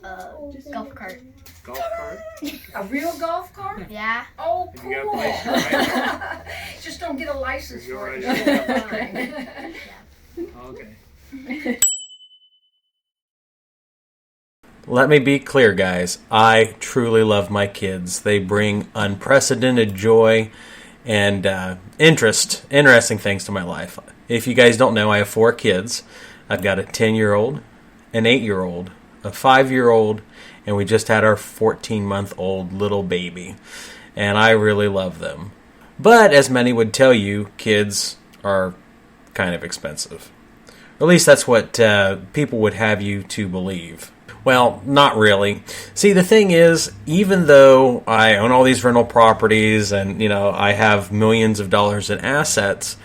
Golf cart. Golf cart? A real golf cart? Yeah. Oh, Have cool. you got permission, right? Just don't get a license You're for it. right. You'll be fine. Okay. Let me be clear, guys. I truly love my kids. They bring unprecedented joy and interesting things to my life. If you guys don't know, I have 4 kids. I've got a 10-year-old, an 8-year-old, a 5-year-old, and we just had our 14-month-old little baby. And I really love them. But as many would tell you, kids are kind of expensive. Or at least that's what people would have you to believe. Well, not really. See, the thing is, even though I own all these rental properties and, I have millions of dollars in assets,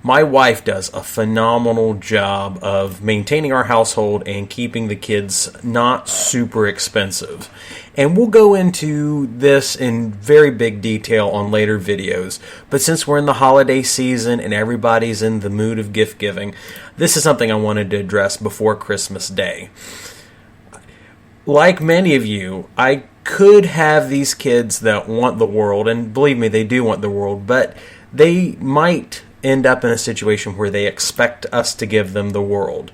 my wife does a phenomenal job of maintaining our household and keeping the kids not super expensive. And we'll go into this in very big detail on later videos. But since we're in the holiday season and everybody's in the mood of gift giving, this is something I wanted to address before Christmas Day. Like many of you, I could have these kids that want the world, and believe me, they do want the world, but they might end up in a situation where they expect us to give them the world.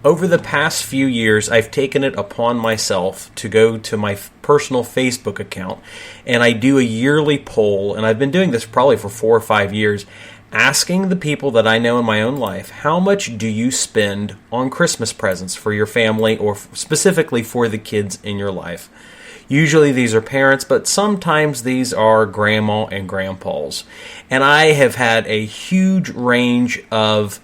Over the past few years, I've taken it upon myself to go to my personal Facebook account, and I do a yearly poll, and I've been doing this probably for 4 or 5 years, asking the people that I know in my own life, how much do you spend on Christmas presents for your family or specifically for the kids in your life? Usually these are parents, but sometimes these are grandma and grandpas. And I have had a huge range of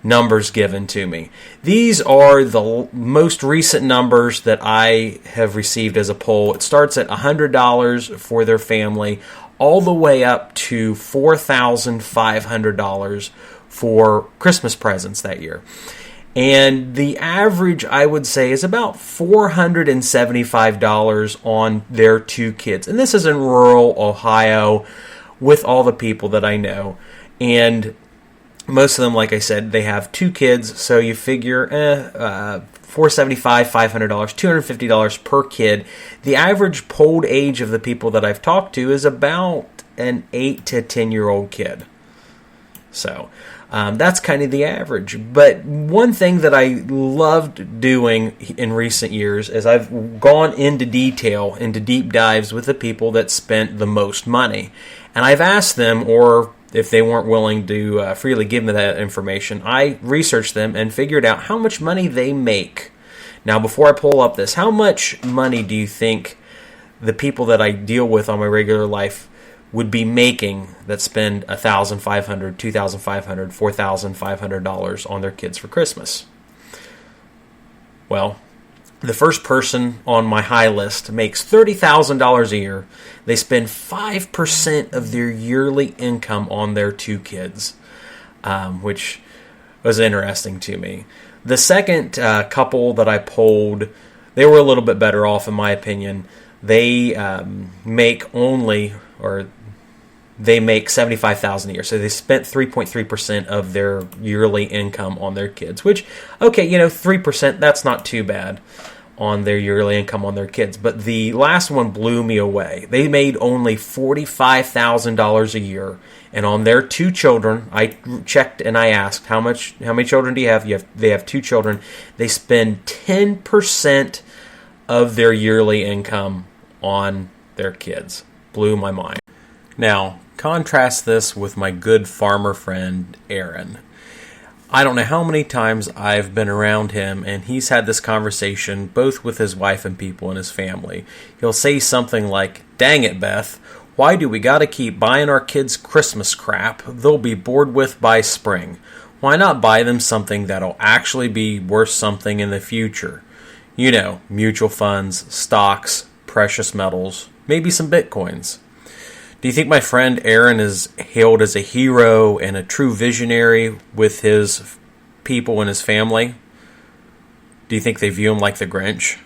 numbers given to me. These are the most recent numbers that I have received as a poll. It starts at $100 for their family, all the way up to $4,500 for Christmas presents that year. And the average, I would say, is about $475 on their 2 kids. And this is in rural Ohio with all the people that I know. And most of them, like I said, they have 2 kids. So you figure $475, $500, $250 per kid. The average polled age of the people that I've talked to is about an 8 to 10-year-old kid. So that's kind of the average. But one thing that I loved doing in recent years is I've gone into detail, into deep dives with the people that spent the most money. And I've asked them, or if they weren't willing to freely give me that information, I researched them and figured out how much money they make. Now, before I pull up this, how much money do you think the people that I deal with on my regular life would be making that spend $1,500, $2,500, $4,500 on their kids for Christmas? Well, the first person on my high list makes $30,000 a year. They spend 5% of their yearly income on their 2 kids, which was interesting to me. The second couple that I polled, they were a little bit better off in my opinion. They make $75,000 a year. So they spent 3.3% of their yearly income on their kids, which, okay, 3%, that's not too bad on their yearly income on their kids. But the last one blew me away. They made only $45,000 a year. And on their 2 children, I checked and I asked, how many children do you have? They have 2 children. They spend 10% of their yearly income on their kids. Blew my mind. Now, contrast this with my good farmer friend, Aaron. I don't know how many times I've been around him, and he's had this conversation both with his wife and people in his family. He'll say something like, "Dang it, Beth, why do we gotta keep buying our kids Christmas crap they'll be bored with by spring? Why not buy them something that'll actually be worth something in the future? Mutual funds, stocks, precious metals, maybe some bitcoins." Do you think my friend Aaron is hailed as a hero and a true visionary with his people and his family? Do you think they view him like the Grinch?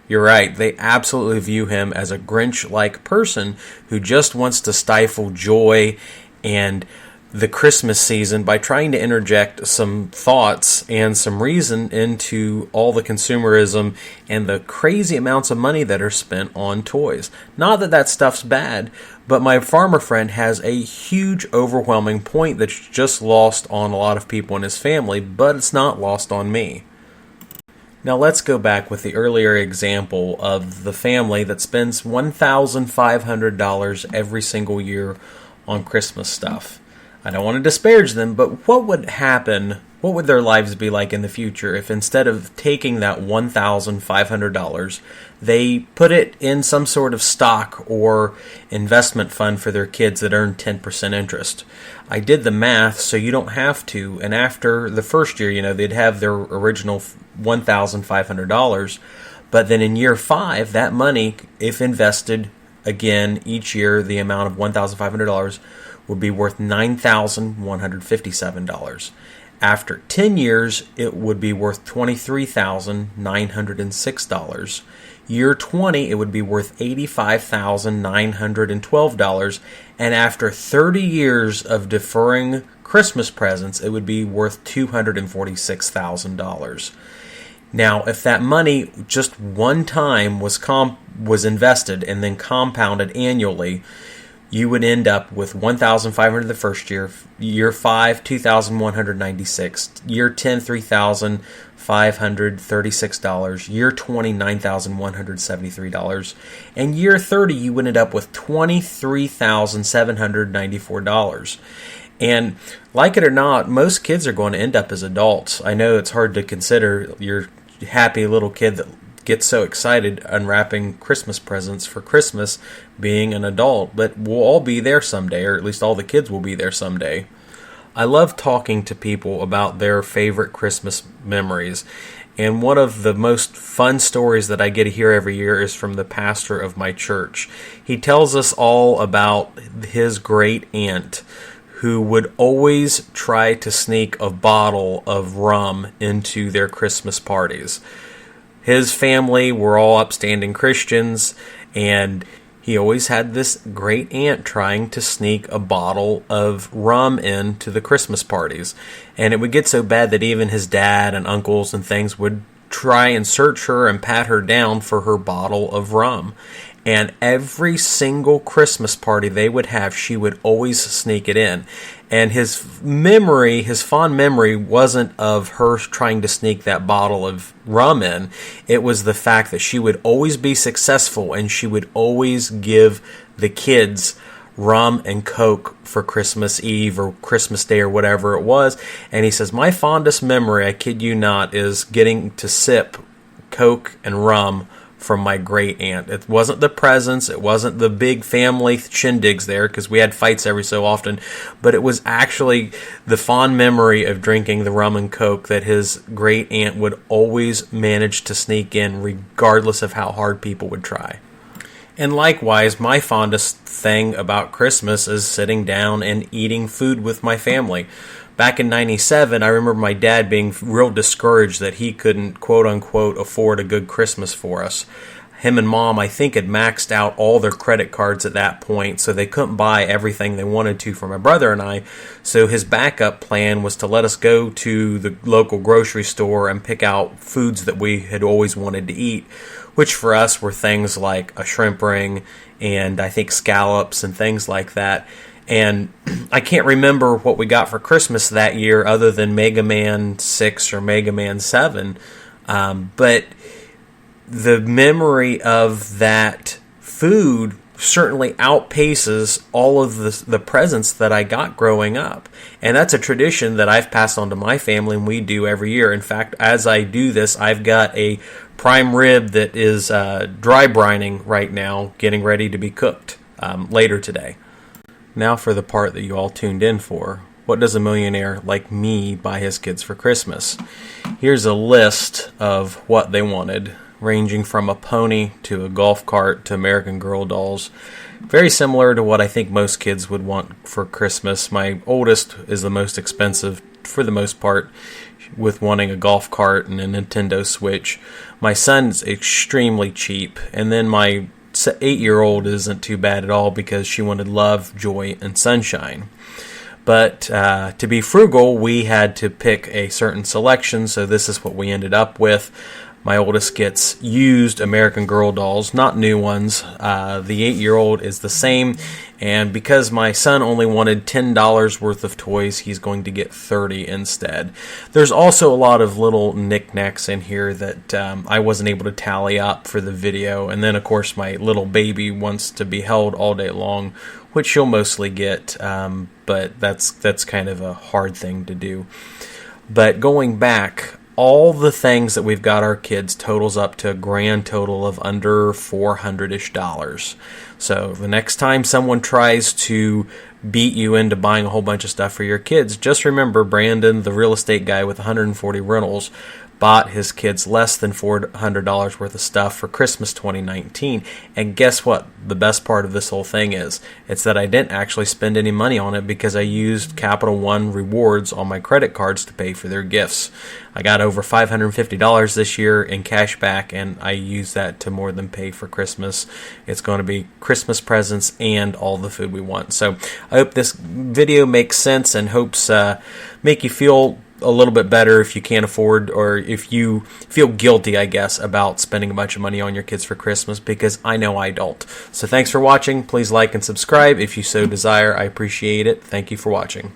You're right, they absolutely view him as a Grinch-like person who just wants to stifle joy and the Christmas season by trying to interject some thoughts and some reason into all the consumerism and the crazy amounts of money that are spent on toys. Not that that stuff's bad, but my farmer friend has a huge, overwhelming point that's just lost on a lot of people in his family, but it's not lost on me. Now let's go back with the earlier example of the family that spends $1,500 every single year on Christmas stuff. I don't want to disparage them, but what would happen, what would their lives be like in the future if instead of taking that $1,500, they put it in some sort of stock or investment fund for their kids that earn 10% interest? I did the math, so you don't have to, and after the first year, they'd have their original $1,500, but then in year 5, that money, if invested again each year, the amount of $1,500 would be worth $9,157. After 10 years, it would be worth $23,906. Year 20, it would be worth $85,912. And after 30 years of deferring Christmas presents, it would be worth $246,000. Now, if that money just one time was invested and then compounded annually, you would end up with $1,500 the first year, year 5, $2,196, year 10, $3,536, year 20, $9,173, and year 30, you would end up with $23,794. And like it or not, most kids are going to end up as adults. I know it's hard to consider your happy little kid that gets so excited unwrapping Christmas presents for Christmas being an adult, but we'll all be there someday, or at least all the kids will be there someday. I love talking to people about their favorite Christmas memories, and one of the most fun stories that I get to hear every year is from the pastor of my church. He tells us all about his great aunt who would always try to sneak a bottle of rum into their Christmas parties. His family were all upstanding Christians, and he always had this great aunt trying to sneak a bottle of rum into the Christmas parties. And it would get so bad that even his dad and uncles and things would try and search her and pat her down for her bottle of rum. And every single Christmas party they would have, she would always sneak it in. And his fond memory wasn't of her trying to sneak that bottle of rum in. It was the fact that she would always be successful and she would always give the kids rum and Coke for Christmas Eve or Christmas Day or whatever it was. And he says, my fondest memory, I kid you not, is getting to sip Coke and rum from my great aunt. It wasn't the presents, it wasn't the big family shindigs there, because we had fights every so often, but it was actually the fond memory of drinking the rum and Coke that his great aunt would always manage to sneak in, regardless of how hard people would try. And likewise, my fondest thing about Christmas is sitting down and eating food with my family. Back in 97, I remember my dad being real discouraged that he couldn't, quote-unquote, afford a good Christmas for us. Him and Mom, I think, had maxed out all their credit cards at that point, so they couldn't buy everything they wanted to for my brother and I. So his backup plan was to let us go to the local grocery store and pick out foods that we had always wanted to eat, which for us were things like a shrimp ring and I think scallops and things like that. And I can't remember what we got for Christmas that year other than Mega Man 6 or Mega Man 7. But the memory of that food certainly outpaces all of the presents that I got growing up. And that's a tradition that I've passed on to my family and we do every year. In fact, as I do this, I've got a prime rib that is dry brining right now, getting ready to be cooked later today. Now for the part that you all tuned in for. What does a millionaire like me buy his kids for Christmas? Here's a list of what they wanted, ranging from a pony to a golf cart to American Girl dolls. Very similar to what I think most kids would want for Christmas. My oldest is the most expensive for the most part, with wanting a golf cart and a Nintendo Switch. My son's extremely cheap, and then my 8-year-old isn't too bad at all because she wanted love, joy, and sunshine. But to be frugal, we had to pick a certain selection, so this is what we ended up with. My oldest gets used American Girl dolls, not new ones. The 8-year-old is the same, and because my son only wanted $10 worth of toys, he's going to get 30 instead. There's also a lot of little knickknacks in here that I wasn't able to tally up for the video, and then of course my little baby wants to be held all day long, which she'll mostly get, but that's kind of a hard thing to do. But going back, all the things that we've got our kids totals up to a grand total of under $400-ish. So the next time someone tries to beat you into buying a whole bunch of stuff for your kids, just remember Brandon, the real estate guy with 140 rentals, bought his kids less than $400 worth of stuff for Christmas 2019. And guess what? The best part of this whole thing is, it's that I didn't actually spend any money on it because I used Capital One rewards on my credit cards to pay for their gifts. I got over $550 this year in cash back, and I used that to more than pay for Christmas. It's going to be Christmas presents and all the food we want. So I hope this video makes sense and hopes make you feel a little bit better if you can't afford, or if you feel guilty, I guess, about spending a bunch of money on your kids for Christmas, because I know I don't. So thanks for watching. Please like and subscribe if you so desire. I appreciate it. Thank you for watching.